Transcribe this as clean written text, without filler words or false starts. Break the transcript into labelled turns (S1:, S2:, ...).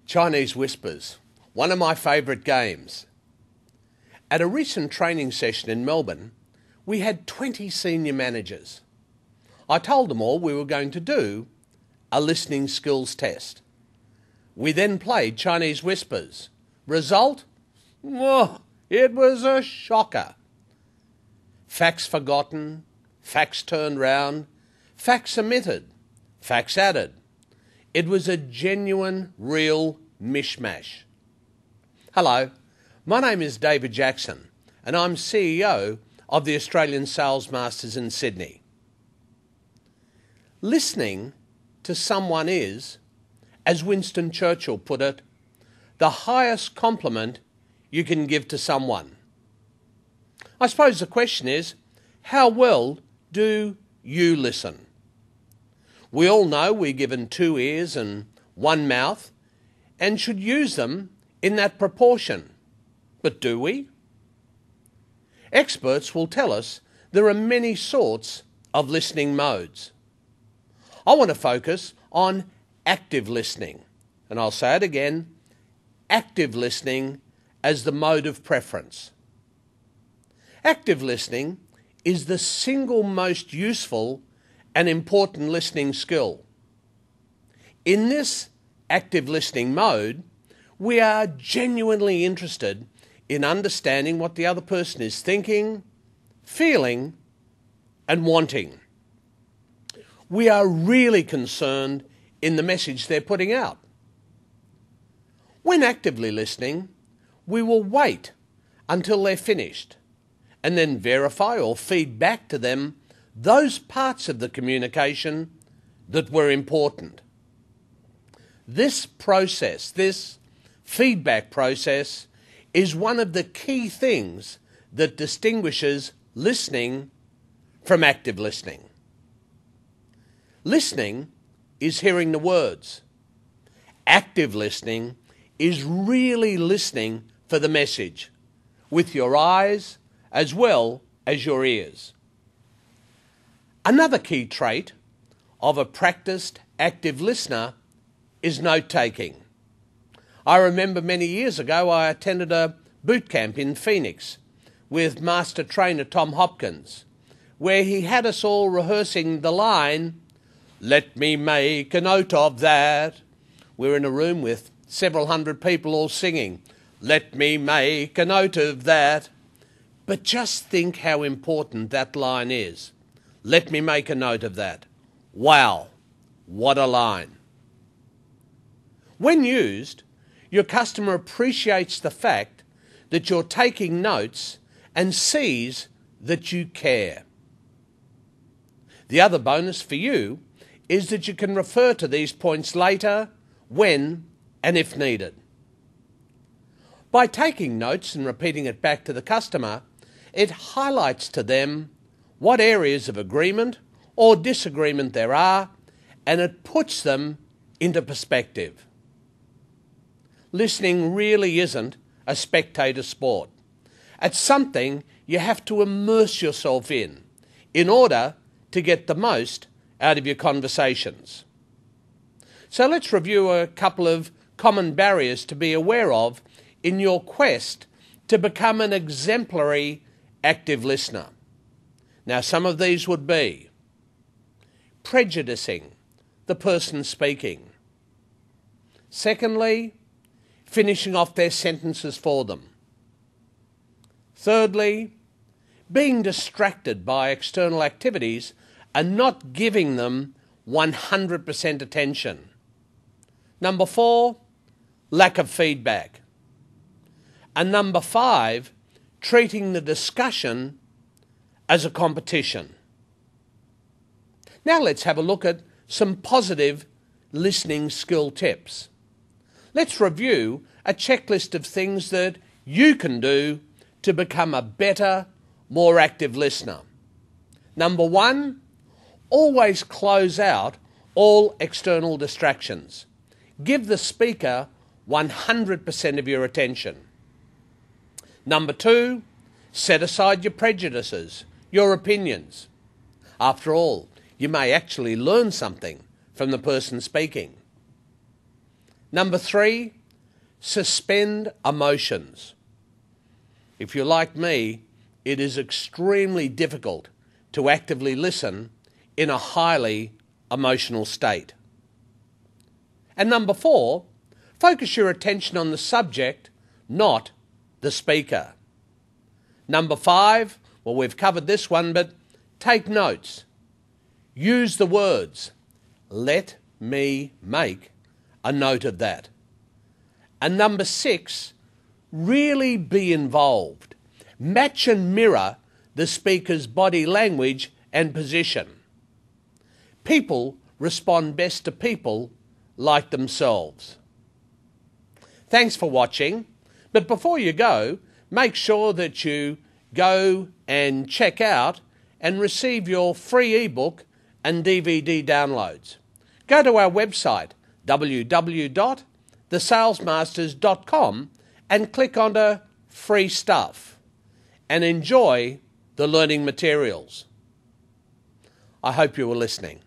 S1: Chinese whispers, one of my favourite games. At a recent training session in Melbourne, we had 20 senior managers. I told them all we were going to do a listening skills test. We then played Chinese whispers. Result? Oh, it was a shocker. Facts forgotten, facts turned round, facts omitted, facts added. It was a genuine, real mishmash. Hello, my name is David Jackson and I'm CEO of the Australian Sales Masters in Sydney. Listening to someone is, as Winston Churchill put it, the highest compliment you can give to someone. I suppose the question is, how well do you listen? We all know we're given 2 ears and 1 mouth and should use them in that proportion. But do we? Experts will tell us there are many sorts of listening modes. I want to focus on active listening, and I'll say it again, active listening as the mode of preference. Active listening is the single most useful and important listening skill. In this active listening mode, we are genuinely interested in understanding what the other person is thinking, feeling, and wanting. We are really concerned in the message they're putting out. When actively listening, we will wait until they're finished and then verify or feed back to them those parts of the communication that were important. This process, this feedback process, is one of the key things that distinguishes listening from active listening. Listening is hearing the words. Active listening is really listening for the message with your eyes as well as your ears. Another key trait of a practiced active listener is note-taking. I remember many years ago I attended a boot camp in Phoenix with master trainer Tom Hopkins, where he had us all rehearsing the line, "Let me make a note of that." We're in a room with several hundred people all singing, "Let me make a note of that." But just think how important that line is. Let me make a note of that. Wow, what a line. When used, your customer appreciates the fact that you're taking notes and sees that you care. The other bonus for you is that you can refer to these points later, when and if needed. By taking notes and repeating it back to the customer, it highlights to them what areas of agreement or disagreement there are, and it puts them into perspective. Listening really isn't a spectator sport. It's something you have to immerse yourself in order to get the most out of your conversations. So let's review a couple of common barriers to be aware of in your quest to become an exemplary active listener. Now, some of these would be prejudicing the person speaking. Secondly, finishing off their sentences for them. Thirdly, being distracted by external activities and not giving them 100% attention. Number 4, lack of feedback. And number 5, treating the discussion as a competition. Now let's have a look at some positive listening skill tips. Let's review a checklist of things that you can do to become a better, more active listener. Number 1, always close out all external distractions. Give the speaker 100% of your attention. Number 2, set aside your prejudices, your opinions. After all, you may actually learn something from the person speaking. Number 3, suspend emotions. If you're like me, it is extremely difficult to actively listen in a highly emotional state. And number 4, focus your attention on the subject, not the speaker. Number 5, well, we've covered this one, but take notes. Use the words, "Let me make a note of that." And number 6, really be involved. Match and mirror the speaker's body language and position. People respond best to people like themselves. Thanks for watching, but before you go, make sure that you go and check out and receive your free ebook and DVD downloads. Go to our website, www.thesalesmasters.com, and click onto free stuff and enjoy the learning materials. I hope you were listening.